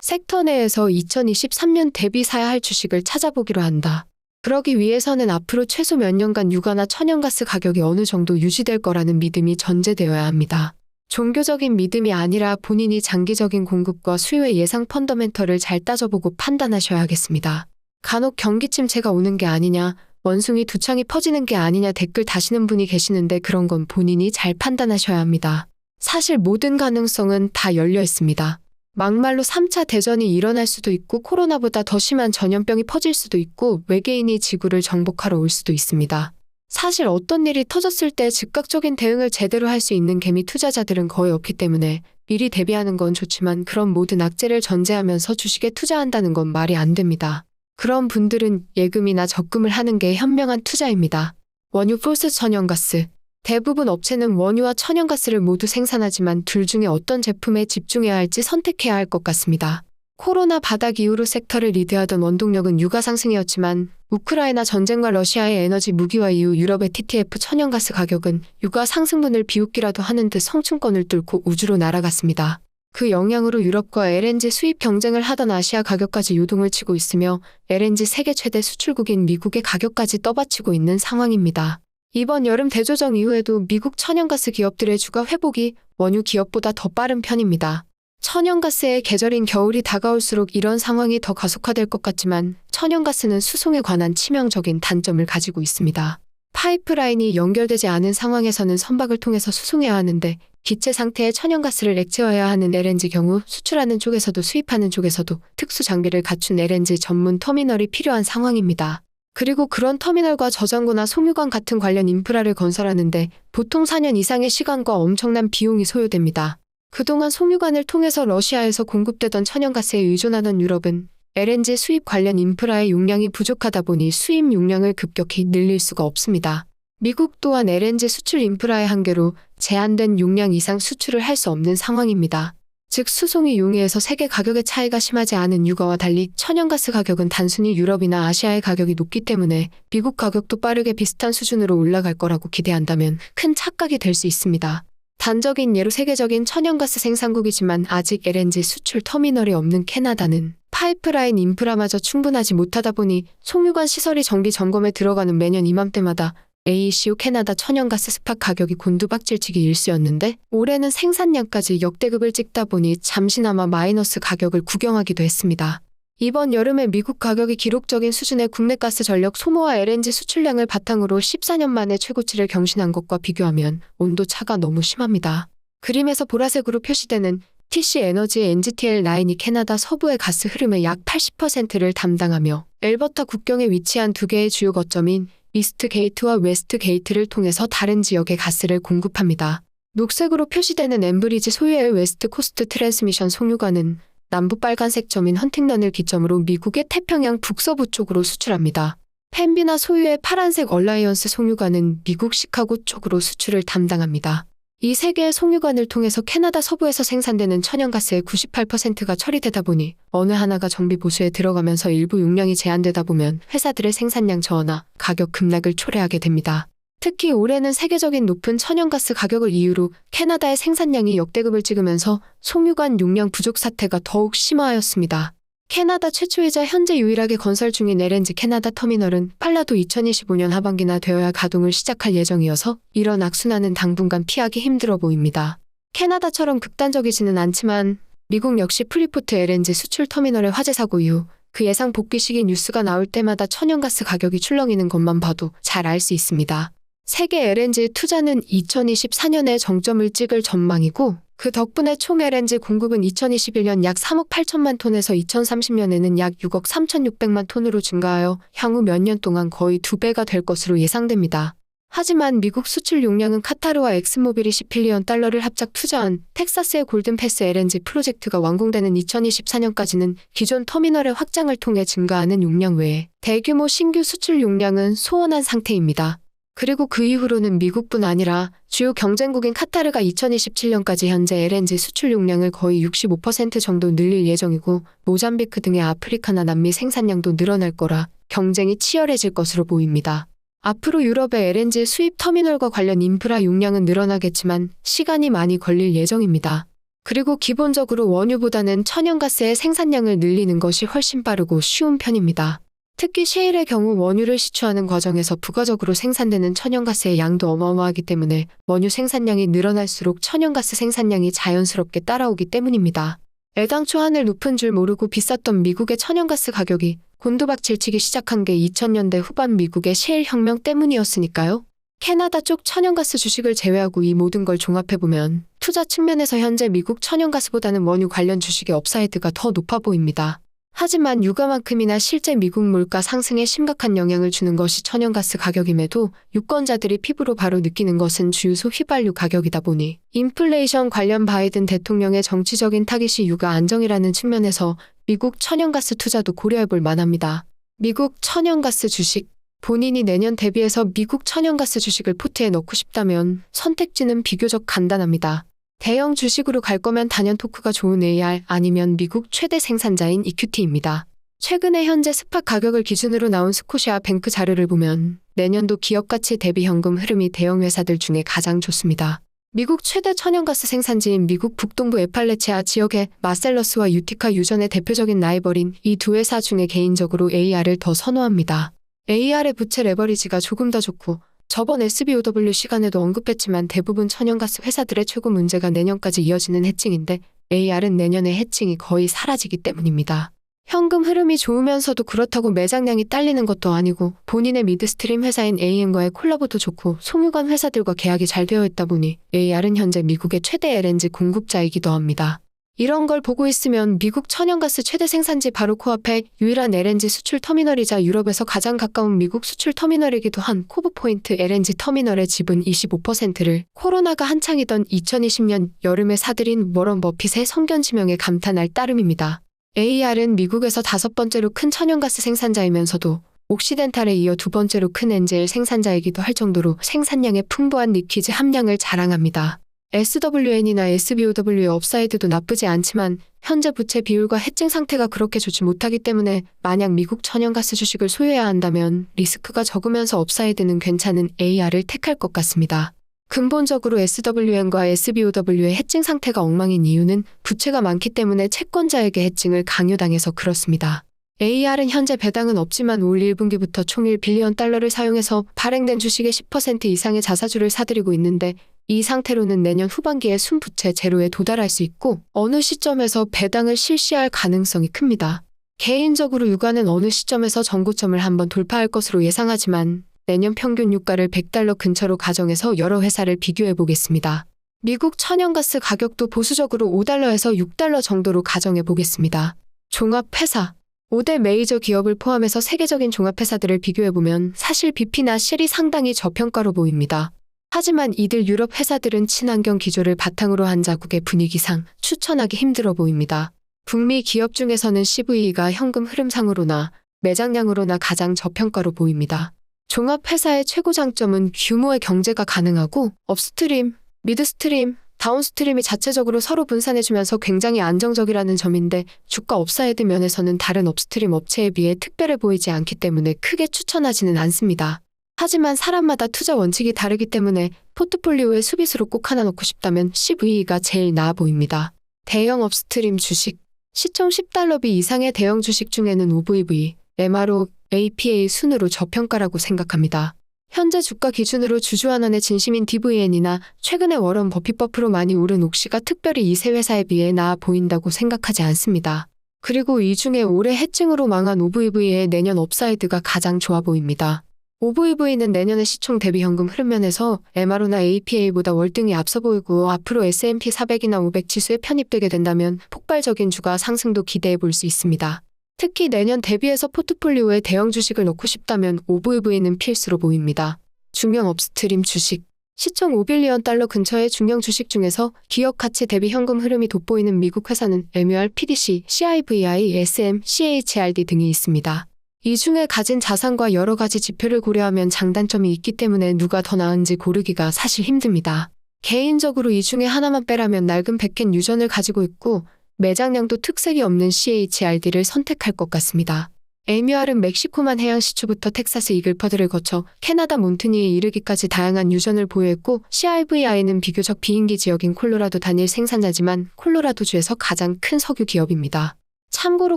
섹터 내에서 2023년 대비 사야 할 주식을 찾아보기로 한다. 그러기 위해서는 앞으로 최소 몇 년간 유가나 천연가스 가격이 어느 정도 유지될 거라는 믿음이 전제되어야 합니다. 종교적인 믿음이 아니라 본인이 장기적인 공급과 수요의 예상 펀더멘털을 잘 따져보고 판단하셔야겠습니다. 간혹 경기 침체가 오는 게 아니냐, 원숭이 두 창이 퍼지는 게 아니냐 댓글 다시는 분이 계시는데 그런 건 본인이 잘 판단하셔야 합니다. 사실 모든 가능성은 다 열려 있습니다. 막말로 3차 대전이 일어날 수도 있고 코로나보다 더 심한 전염병이 퍼질 수도 있고 외계인이 지구를 정복하러 올 수도 있습니다. 사실 어떤 일이 터졌을 때 즉각적인 대응을 제대로 할 수 있는 개미 투자자들은 거의 없기 때문에 미리 대비하는 건 좋지만 그런 모든 악재를 전제하면서 주식에 투자한다는 건 말이 안 됩니다. 그런 분들은 예금이나 적금을 하는 게 현명한 투자입니다. 원유 플러스 천연가스. 대부분 업체는 원유와 천연가스를 모두 생산하지만 둘 중에 어떤 제품에 집중해야 할지 선택해야 할 것 같습니다. 코로나 바닥 이후로 섹터를 리드하던 원동력은 유가 상승이었지만 우크라이나 전쟁과 러시아의 에너지 무기화 이후 유럽의 TTF 천연가스 가격은 유가 상승분을 비웃기라도 하는 듯 성층권을 뚫고 우주로 날아갔습니다. 그 영향으로 유럽과 LNG 수입 경쟁을 하던 아시아 가격까지 요동을 치고 있으며 LNG 세계 최대 수출국인 미국의 가격까지 떠받치고 있는 상황입니다. 이번 여름 대조정 이후에도 미국 천연가스 기업들의 주가 회복이 원유 기업보다 더 빠른 편입니다. 천연가스의 계절인 겨울이 다가올수록 이런 상황이 더 가속화될 것 같지만 천연가스는 수송에 관한 치명적인 단점을 가지고 있습니다. 파이프라인이 연결되지 않은 상황에서는 선박을 통해서 수송해야 하는데 기체 상태의 천연가스를 액체화해야 하는 LNG 경우 수출하는 쪽에서도 수입하는 쪽에서도 특수 장비를 갖춘 LNG 전문 터미널이 필요한 상황입니다. 그리고 그런 터미널과 저장고나 송유관 같은 관련 인프라를 건설하는데 보통 4년 이상의 시간과 엄청난 비용이 소요됩니다. 그동안 송유관을 통해서 러시아에서 공급되던 천연가스에 의존하던 유럽은 LNG 수입 관련 인프라의 용량이 부족하다 보니 수입 용량을 급격히 늘릴 수가 없습니다. 미국 또한 LNG 수출 인프라의 한계로 제한된 용량 이상 수출을 할 수 없는 상황입니다. 즉 수송이 용이해서 세계 가격의 차이가 심하지 않은 유가와 달리 천연가스 가격은 단순히 유럽이나 아시아의 가격이 높기 때문에 미국 가격도 빠르게 비슷한 수준으로 올라갈 거라고 기대한다면 큰 착각이 될 수 있습니다. 단적인 예로 세계적인 천연가스 생산국이지만 아직 LNG 수출 터미널이 없는 캐나다는 파이프라인 인프라마저 충분하지 못하다 보니 송유관 시설이 정기 점검에 들어가는 매년 이맘때마다 AECO 캐나다 천연가스 스팟 가격이 곤두박질치기 일쑤였는데 올해는 생산량까지 역대급을 찍다 보니 잠시나마 마이너스 가격을 구경하기도 했습니다. 이번 여름에 미국 가격이 기록적인 수준의 국내 가스 전력 소모와 LNG 수출량을 바탕으로 14년 만에 최고치를 경신한 것과 비교하면 온도 차가 너무 심합니다. 그림에서 보라색으로 표시되는 TC 에너지의 NGTL 라인이 캐나다 서부의 가스 흐름의 약 80%를 담당하며 엘버타 국경에 위치한 두 개의 주요 거점인 이스트 게이트와 웨스트 게이트를 통해서 다른 지역에 가스를 공급합니다. 녹색으로 표시되는 엠브리지 소유의 웨스트 코스트 트랜스미션 송유관은 남부 빨간색 점인 헌팅런을 기점으로 미국의 태평양 북서부 쪽으로 수출합니다. 펜비나 소유의 파란색 얼라이언스 송유관은 미국 시카고 쪽으로 수출을 담당합니다. 이 세 개의 송유관을 통해서 캐나다 서부에서 생산되는 천연가스의 98%가 처리되다 보니 어느 하나가 정비 보수에 들어가면서 일부 용량이 제한되다 보면 회사들의 생산량 저하나 가격 급락을 초래하게 됩니다. 특히 올해는 세계적인 높은 천연가스 가격을 이유로 캐나다의 생산량이 역대급을 찍으면서 송유관 용량 부족 사태가 더욱 심화하였습니다. 캐나다 최초이자 현재 유일하게 건설 중인 LNG 캐나다 터미널은 빨라도 2025년 하반기나 되어야 가동을 시작할 예정이어서 이런 악순환은 당분간 피하기 힘들어 보입니다. 캐나다처럼 극단적이지는 않지만 미국 역시 프리포트 LNG 수출 터미널의 화재 사고 이후 그 예상 복귀 시기 뉴스가 나올 때마다 천연가스 가격이 출렁이는 것만 봐도 잘 알 수 있습니다. 세계 LNG 투자는 2024년에 정점을 찍을 전망이고 그 덕분에 총 LNG 공급은 2021년 약 3억 8천만 톤에서 2030년에는 약 6억 3,600만 톤으로 증가하여 향후 몇 년 동안 거의 2배가 될 것으로 예상됩니다. 하지만 미국 수출 용량은 카타르와 엑슨모빌이 $10빌리언 달러를 합작 투자한 텍사스의 골든패스 LNG 프로젝트가 완공되는 2024년까지는 기존 터미널의 확장을 통해 증가하는 용량 외에 대규모 신규 수출 용량은 소원한 상태입니다. 그리고 그 이후로는 미국뿐 아니라 주요 경쟁국인 카타르가 2027년까지 현재 LNG 수출 용량을 거의 65% 정도 늘릴 예정이고 모잠비크 등의 아프리카나 남미 생산량도 늘어날 거라 경쟁이 치열해질 것으로 보입니다. 앞으로 유럽의 LNG 수입 터미널과 관련 인프라 용량은 늘어나겠지만 시간이 많이 걸릴 예정입니다. 그리고 기본적으로 원유보다는 천연가스의 생산량을 늘리는 것이 훨씬 빠르고 쉬운 편입니다. 특히 셰일의 경우 원유를 시추하는 과정에서 부가적으로 생산되는 천연가스의 양도 어마어마하기 때문에 원유 생산량이 늘어날수록 천연가스 생산량이 자연스럽게 따라오기 때문입니다. 애당초 하늘 높은 줄 모르고 비쌌던 미국의 천연가스 가격이 곤두박질치기 시작한 게 2000년대 후반 미국의 셰일 혁명 때문이었으니까요. 캐나다 쪽 천연가스 주식을 제외하고 이 모든 걸 종합해보면 투자 측면에서 현재 미국 천연가스보다는 원유 관련 주식의 업사이드가 더 높아 보입니다. 하지만 유가만큼이나 실제 미국 물가 상승에 심각한 영향을 주는 것이 천연가스 가격임에도 유권자들이 피부로 바로 느끼는 것은 주유소 휘발유 가격이다 보니 인플레이션 관련 바이든 대통령의 정치적인 타깃이 유가 안정이라는 측면에서 미국 천연가스 투자도 고려해볼 만합니다. 미국 천연가스 주식. 본인이 내년 대비해서 미국 천연가스 주식을 포트에 넣고 싶다면 선택지는 비교적 간단합니다. 대형 주식으로 갈 거면 단연 토크가 좋은 AR 아니면 미국 최대 생산자인 EQT입니다. 최근에 현재 스팟 가격을 기준으로 나온 스코시아 뱅크 자료를 보면 내년도 기업가치 대비 현금 흐름이 대형 회사들 중에 가장 좋습니다. 미국 최대 천연가스 생산지인 미국 북동부 에팔레치아 지역의 마셀러스와 유티카 유전의 대표적인 라이벌인 이 두 회사 중에 개인적으로 AR을 더 선호합니다. AR의 부채 레버리지가 조금 더 좋고 저번 SBOW 시간에도 언급했지만 대부분 천연가스 회사들의 최고 문제가 내년까지 이어지는 해칭인데 AR은 내년에 해칭이 거의 사라지기 때문입니다. 현금 흐름이 좋으면서도 그렇다고 매장량이 딸리는 것도 아니고 본인의 미드스트림 회사인 AM과의 콜라보도 좋고 송유관 회사들과 계약이 잘 되어 있다 보니 AR은 현재 미국의 최대 LNG 공급자이기도 합니다. 이런 걸 보고 있으면 미국 천연가스 최대 생산지 바로 코앞에 유일한 LNG 수출 터미널이자 유럽에서 가장 가까운 미국 수출 터미널이기도 한 코브포인트 LNG 터미널의 지분 25%를 코로나가 한창이던 2020년 여름에 사들인 워런 버핏의 성견지명에 감탄할 따름입니다. AR은 미국에서 5번째로 큰 천연가스 생산자이면서도 옥시덴탈에 이어 2번째로 큰 엔젤 생산자이기도 할 정도로 생산량의 풍부한 리퀴즈 함량을 자랑합니다. SWN이나 SBOW의 업사이드도 나쁘지 않지만 현재 부채 비율과 해칭 상태가 그렇게 좋지 못하기 때문에 만약 미국 천연가스 주식을 소유해야 한다면 리스크가 적으면서 업사이드는 괜찮은 AR을 택할 것 같습니다. 근본적으로 SWN과 SBOW의 해칭 상태가 엉망인 이유는 부채가 많기 때문에 채권자에게 해칭을 강요당해서 그렇습니다. AR은 현재 배당은 없지만 올 1분기부터 총 1빌리언 달러를 사용해서 발행된 주식의 10% 이상의 자사주를 사들이고 있는데 이 상태로는 내년 후반기에 순부채 제로에 도달할 수 있고 어느 시점에서 배당을 실시할 가능성이 큽니다. 개인적으로 유가는 어느 시점에서 전고점을 한번 돌파할 것으로 예상하지만 내년 평균 유가를 100달러 근처로 가정해서 여러 회사를 비교해 보겠습니다. 미국 천연가스 가격도 보수적으로 5달러에서 6달러 정도로 가정해 보겠습니다. 종합회사 5대 메이저 기업을 포함해서 세계적인 종합회사들을 비교해보면 사실 BP나 쉘이 상당히 저평가로 보입니다. 하지만 이들 유럽 회사들은 친환경 기조를 바탕으로 한 자국의 분위기상 추천하기 힘들어 보입니다. 북미 기업 중에서는 CVE가 현금 흐름상으로나 매장량으로나 가장 저평가로 보입니다. 종합회사의 최고 장점은 규모의 경제가 가능하고 업스트림, 미드스트림, 다운스트림이 자체적으로 서로 분산해주면서 굉장히 안정적이라는 점인데 주가 업사이드 면에서는 다른 업스트림 업체에 비해 특별해 보이지 않기 때문에 크게 추천하지는 않습니다. 하지만 사람마다 투자 원칙이 다르기 때문에 포트폴리오에 수비수로 꼭 하나 넣고 싶다면 CVE가 제일 나아 보입니다. 대형 업스트림 주식 시총 10달러비 이상의 대형 주식 중에는 OVV, MRO, APA 순으로 저평가라고 생각합니다. 현재 주가 기준으로 주주환원의 진심인 DVN이나 최근에 워런 버핏 버프로 많이 오른 옥시가 특별히 이 세 회사에 비해 나아 보인다고 생각하지 않습니다. 그리고 이 중에 올해 해증으로 망한 OVV의 내년 업사이드가 가장 좋아 보입니다. OVV는 내년의 시총 대비 현금 흐름 면에서 MRO나 APA보다 월등히 앞서 보이고 앞으로 S&P 400이나 500 지수에 편입되게 된다면 폭발적인 주가 상승도 기대해 볼 수 있습니다. 특히 내년 대비해서 포트폴리오에 대형 주식을 넣고 싶다면 OVV는 필수로 보입니다. 중형 업스트림 주식 시총 5빌리언 달러 근처의 중형 주식 중에서 기업 가치 대비 현금 흐름이 돋보이는 미국 회사는 MUR, PDC, CIVI, SM, CHRD 등이 있습니다. 이 중에 가진 자산과 여러 가지 지표를 고려하면 장단점이 있기 때문에 누가 더 나은지 고르기가 사실 힘듭니다. 개인적으로 이 중에 하나만 빼라면 낡은 백켄 유전을 가지고 있고 매장량도 특색이 없는 CHRD를 선택할 것 같습니다. 에뮤알은 멕시코만 해양 시추부터 텍사스 이글퍼드를 거쳐 캐나다 몬트니에 이르기까지 다양한 유전을 보유했고 CIVI는 비교적 비인기 지역인 콜로라도 단일 생산자지만 콜로라도주에서 가장 큰 석유 기업입니다. 참고로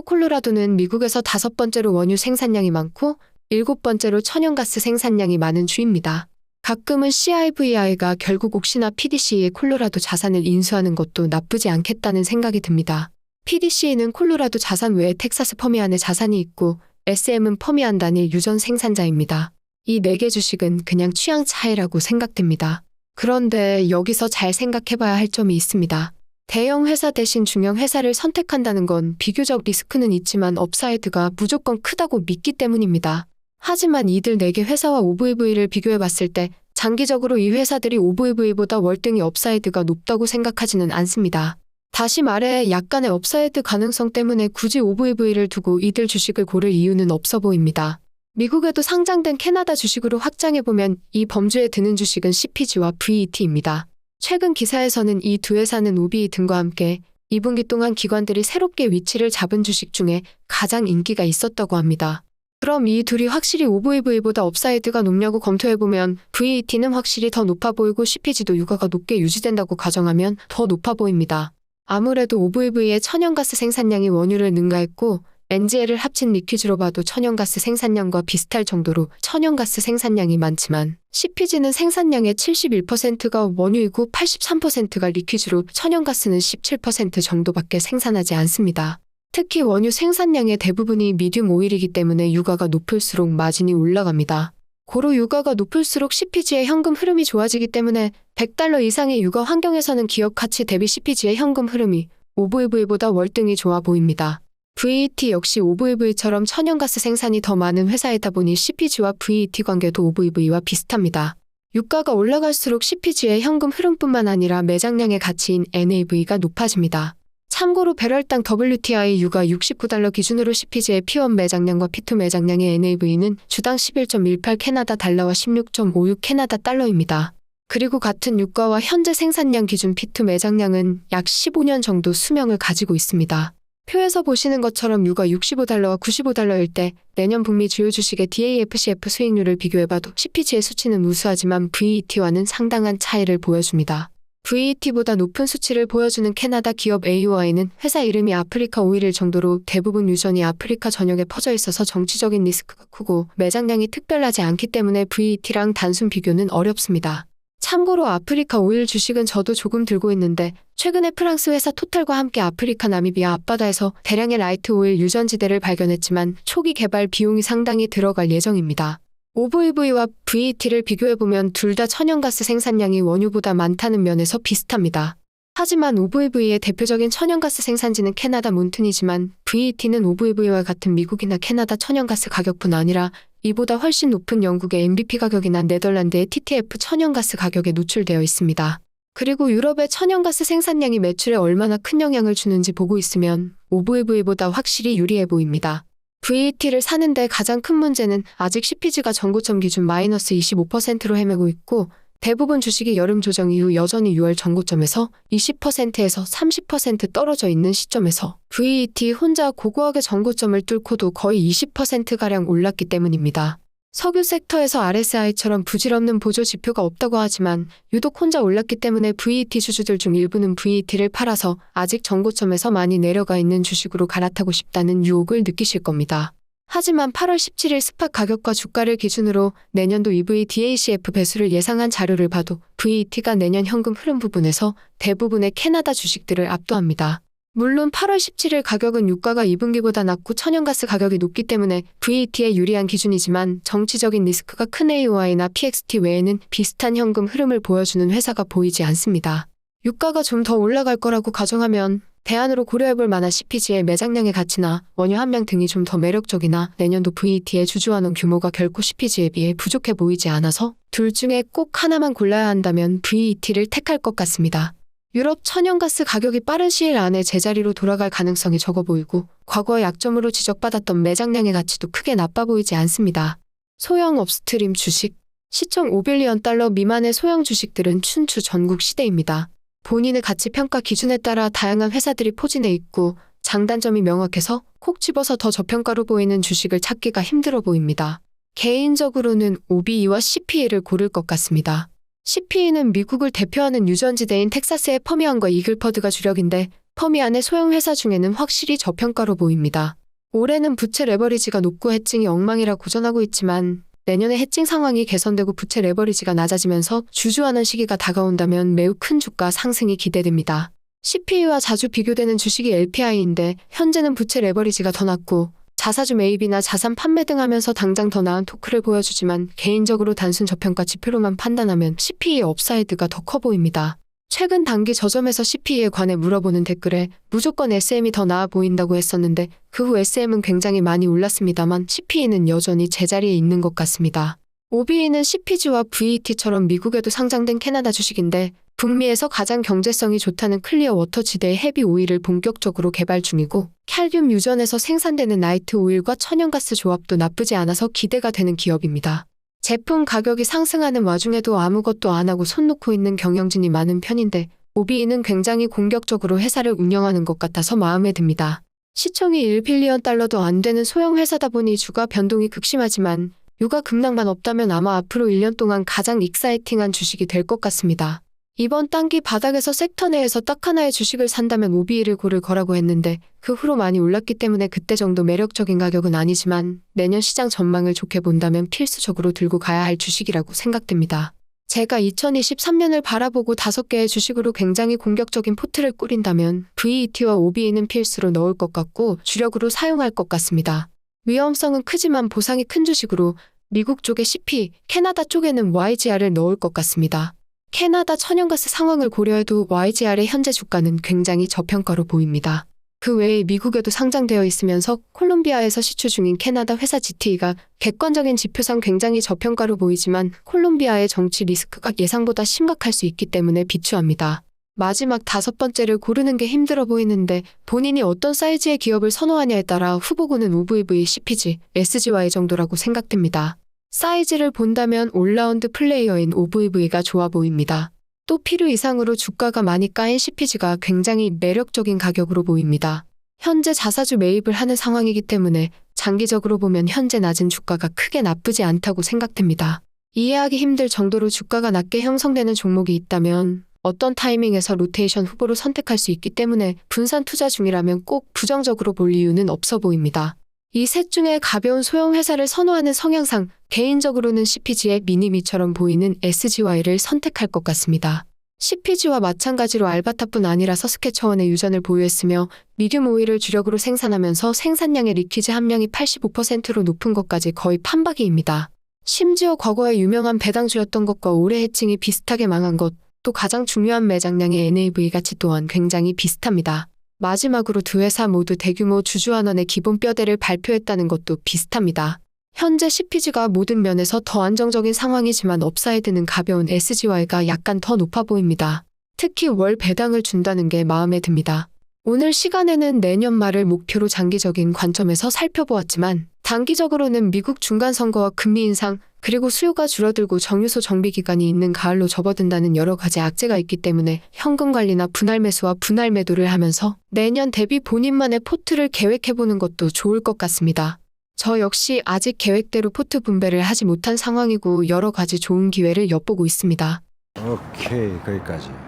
콜로라도는 미국에서 5번째로 원유 생산량이 많고 7번째로 천연가스 생산량이 많은 주입니다. 가끔은 CIVI가 결국 옥시나 PDC의 콜로라도 자산을 인수하는 것도 나쁘지 않겠다는 생각이 듭니다. PDC는 콜로라도 자산 외에 텍사스 퍼미안에 자산이 있고 SM은 퍼미안 단일 유전 생산자입니다. 이 4개 주식은 그냥 취향 차이라고 생각됩니다. 그런데 여기서 잘 생각해봐야 할 점이 있습니다. 대형 회사 대신 중형 회사를 선택한다는 건 비교적 리스크는 있지만 업사이드가 무조건 크다고 믿기 때문입니다. 하지만 이들 4개 회사와 OVV를 비교해봤을 때 장기적으로 이 회사들이 OVV보다 월등히 업사이드가 높다고 생각하지는 않습니다. 다시 말해 약간의 업사이드 가능성 때문에 굳이 OVV를 두고 이들 주식을 고를 이유는 없어 보입니다. 미국에도 상장된 캐나다 주식으로 확장해보면 이 범주에 드는 주식은 CPG와 VET입니다. 최근 기사에서는 이 두 회사는 OBE 등과 함께 2분기 동안 기관들이 새롭게 위치를 잡은 주식 중에 가장 인기가 있었다고 합니다. 그럼 이 둘이 확실히 OVV보다 업사이드가 높냐고 검토해보면 VET는 확실히 더 높아 보이고 CPG도 유가가 높게 유지된다고 가정하면 더 높아 보입니다. 아무래도 OVV의 천연가스 생산량이 원유를 능가했고 NGL을 합친 리퀴즈로 봐도 천연가스 생산량과 비슷할 정도로 천연가스 생산량이 많지만 CPG는 생산량의 71%가 원유이고 83%가 리퀴즈로 천연가스는 17% 정도밖에 생산하지 않습니다. 특히 원유 생산량의 대부분이 미디움 오일이기 때문에 유가가 높을수록 마진이 올라갑니다. 고로 유가가 높을수록 CPG의 현금 흐름이 좋아지기 때문에 $100 이상의 유가 환경에서는 기업 가치 대비 CPG의 현금 흐름이 OVV보다 월등히 좋아 보입니다. VET 역시 OVV처럼 천연가스 생산이 더 많은 회사이다 보니 CPG와 VET 관계도 OVV와 비슷합니다. 유가가 올라갈수록 CPG의 현금 흐름뿐만 아니라 매장량의 가치인 NAV가 높아집니다. 참고로 배럴당 WTI 유가 $69 기준으로 CPG의 P1 매장량과 P2 매장량의 NAV는 주당 11.18 캐나다 달러와 16.56 캐나다 달러입니다. 그리고 같은 유가와 현재 생산량 기준 P2 매장량은 약 15년 정도 수명을 가지고 있습니다. 표에서 보시는 것처럼 유가 $65와 $95일 때 내년 북미 주요 주식의 DAFCF 수익률을 비교해봐도 CPG의 수치는 우수하지만 VET와는 상당한 차이를 보여줍니다. VET보다 높은 수치를 보여주는 캐나다 기업 AOI는 회사 이름이 아프리카 오일일 정도로 대부분 유전이 아프리카 전역에 퍼져 있어서 정치적인 리스크가 크고 매장량이 특별하지 않기 때문에 VET랑 단순 비교는 어렵습니다. 참고로 아프리카 오일 주식은 저도 조금 들고 있는데 최근에 프랑스 회사 토탈과 함께 아프리카 나미비아 앞바다에서 대량의 라이트 오일 유전지대를 발견했지만 초기 개발 비용이 상당히 들어갈 예정입니다. OVV와 VET를 비교해보면 둘 다 천연가스 생산량이 원유보다 많다는 면에서 비슷합니다. 하지만 OVV의 대표적인 천연가스 생산지는 캐나다 몬튼이지만 VET는 OVV와 같은 미국이나 캐나다 천연가스 가격뿐 아니라 이보다 훨씬 높은 영국의 MVP 가격이나 네덜란드의 TTF 천연가스 가격에 노출되어 있습니다. 그리고 유럽의 천연가스 생산량이 매출에 얼마나 큰 영향을 주는지 보고 있으면 OVV보다 확실히 유리해 보입니다. VET를 사는데 가장 큰 문제는 아직 CPG가 전고점 기준 마이너스 25%로 헤매고 있고 대부분 주식이 여름 조정 이후 여전히 6월 전고점에서 20%에서 30% 떨어져 있는 시점에서 VET 혼자 고고하게 전고점을 뚫고도 거의 20%가량 올랐기 때문입니다. 석유 섹터에서 RSI처럼 부질없는 보조 지표가 없다고 하지만 유독 혼자 올랐기 때문에 VET 주주들 중 일부는 VET를 팔아서 아직 전고점에서 많이 내려가 있는 주식으로 갈아타고 싶다는 유혹을 느끼실 겁니다. 하지만 8월 17일 스팟 가격과 주가를 기준으로 내년도 EV DACF 배수를 예상한 자료를 봐도 VET가 내년 현금 흐름 부분에서 대부분의 캐나다 주식들을 압도합니다. 물론 8월 17일 가격은 유가가 2분기보다 낮고 천연가스 가격이 높기 때문에 VET에 유리한 기준이지만 정치적인 리스크가 큰 AOI나 PXT 외에는 비슷한 현금 흐름을 보여주는 회사가 보이지 않습니다. 유가가 좀 더 올라갈 거라고 가정하면 대안으로 고려해볼 만한 CPG의 매장량의 가치나 원유 함량 등이 좀 더 매력적이나 내년도 VET의 주주환원 규모가 결코 CPG에 비해 부족해 보이지 않아서 둘 중에 꼭 하나만 골라야 한다면 VET를 택할 것 같습니다. 유럽 천연가스 가격이 빠른 시일 안에 제자리로 돌아갈 가능성이 적어 보이고 과거의 약점으로 지적받았던 매장량의 가치도 크게 나빠 보이지 않습니다. 소형 업스트림 주식 시총 $5빌리언 미만의 소형 주식들은 춘추 전국 시대입니다. 본인의 가치 평가 기준에 따라 다양한 회사들이 포진해 있고 장단점이 명확해서 콕 집어서 더 저평가로 보이는 주식을 찾기가 힘들어 보입니다. 개인적으로는 OBE와 CPE를 고를 것 같습니다. CPE는 미국을 대표하는 유전지대인 텍사스의 퍼미안과 이글퍼드가 주력인데 퍼미안의 소형 회사 중에는 확실히 저평가로 보입니다. 올해는 부채 레버리지가 높고 해칭이 엉망이라 고전하고 있지만 내년에 해칭 상황이 개선되고 부채 레버리지가 낮아지면서 주주환원 시기가 다가온다면 매우 큰 주가 상승이 기대됩니다. CPE와 자주 비교되는 주식이 LPI인데 현재는 부채 레버리지가 더 낮고 자사주 매입이나 자산 판매 등 하면서 당장 더 나은 토크를 보여주지만 개인적으로 단순 저평가 지표로만 판단하면 CPE의 업사이드가 더 커 보입니다. 최근 단기 저점에서 CPE에 관해 물어보는 댓글에 무조건 SM이 더 나아 보인다고 했었는데 그 후 SM은 굉장히 많이 올랐습니다만 CPE는 여전히 제자리에 있는 것 같습니다. OBE는 CPG와 VET처럼 미국에도 상장된 캐나다 주식인데 북미에서 가장 경제성이 좋다는 클리어 워터 지대의 헤비 오일을 본격적으로 개발 중이고 칼륨 유전에서 생산되는 나이트 오일과 천연가스 조합도 나쁘지 않아서 기대가 되는 기업입니다. 제품 가격이 상승하는 와중에도 아무것도 안 하고 손 놓고 있는 경영진이 많은 편인데 OBE는 굉장히 공격적으로 회사를 운영하는 것 같아서 마음에 듭니다. 시총이 1빌리언 달러도 안 되는 소형 회사다 보니 주가 변동이 극심하지만 유가 급락만 없다면 아마 앞으로 1년 동안 가장 익사이팅한 주식이 될 것 같습니다. 이번 단기 바닥에서 섹터 내에서 딱 하나의 주식을 산다면 OBE를 고를 거라고 했는데 그 후로 많이 올랐기 때문에 그때 정도 매력적인 가격은 아니지만 내년 시장 전망을 좋게 본다면 필수적으로 들고 가야 할 주식이라고 생각됩니다. 제가 2023년을 바라보고 5개의 주식으로 굉장히 공격적인 포트를 꾸린다면 VET와 OBE는 필수로 넣을 것 같고 주력으로 사용할 것 같습니다. 위험성은 크지만 보상이 큰 주식으로 미국 쪽에 CP, 캐나다 쪽에는 YGR을 넣을 것 같습니다. 캐나다 천연가스 상황을 고려해도 YGR의 현재 주가는 굉장히 저평가로 보입니다. 그 외에 미국에도 상장되어 있으면서 콜롬비아에서 시추 중인 캐나다 회사 GTE가 객관적인 지표상 굉장히 저평가로 보이지만 콜롬비아의 정치 리스크가 예상보다 심각할 수 있기 때문에 비추합니다. 마지막 5번째를 고르는 게 힘들어 보이는데 본인이 어떤 사이즈의 기업을 선호하냐에 따라 후보군은 OVV, CPG, SGY 정도라고 생각됩니다. 사이즈를 본다면 올라운드 플레이어인 OVV가 좋아 보입니다. 또 필요 이상으로 주가가 많이 까인 CPG가 굉장히 매력적인 가격으로 보입니다. 현재 자사주 매입을 하는 상황이기 때문에 장기적으로 보면 현재 낮은 주가가 크게 나쁘지 않다고 생각됩니다. 이해하기 힘들 정도로 주가가 낮게 형성되는 종목이 있다면 어떤 타이밍에서 로테이션 후보로 선택할 수 있기 때문에 분산 투자 중이라면 꼭 부정적으로 볼 이유는 없어 보입니다. 이 셋 중에 가벼운 소형 회사를 선호하는 성향상 개인적으로는 CPG의 미니미처럼 보이는 SGY를 선택할 것 같습니다. CPG와 마찬가지로 알바타뿐 아니라 서스케처원의 유전을 보유했으며 미디움 오일을 주력으로 생산하면서 생산량의 리퀴지 함량이 85%로 높은 것까지 거의 판박이입니다. 심지어 과거에 유명한 배당주였던 것과 올해 해칭이 비슷하게 망한 것, 또 가장 중요한 매장량의 NAV 가치 또한 굉장히 비슷합니다. 마지막으로 두 회사 모두 대규모 주주환원의 기본 뼈대를 발표했다는 것도 비슷합니다. 현재 CPG가 모든 면에서 더 안정적인 상황이지만 업사이드는 가벼운 SGY가 약간 더 높아 보입니다. 특히 월 배당을 준다는 게 마음에 듭니다. 오늘 시간에는 내년 말을 목표로 장기적인 관점에서 살펴보았지만 단기적으로는 미국 중간선거와 금리 인상, 그리고 수요가 줄어들고 정유소 정비 기간이 있는 가을로 접어든다는 여러 가지 악재가 있기 때문에 현금 관리나 분할 매수와 분할 매도를 하면서 내년 대비 본인만의 포트를 계획해보는 것도 좋을 것 같습니다. 저 역시 아직 계획대로 포트 분배를 하지 못한 상황이고 여러 가지 좋은 기회를 엿보고 있습니다. 오케이, 거기까지.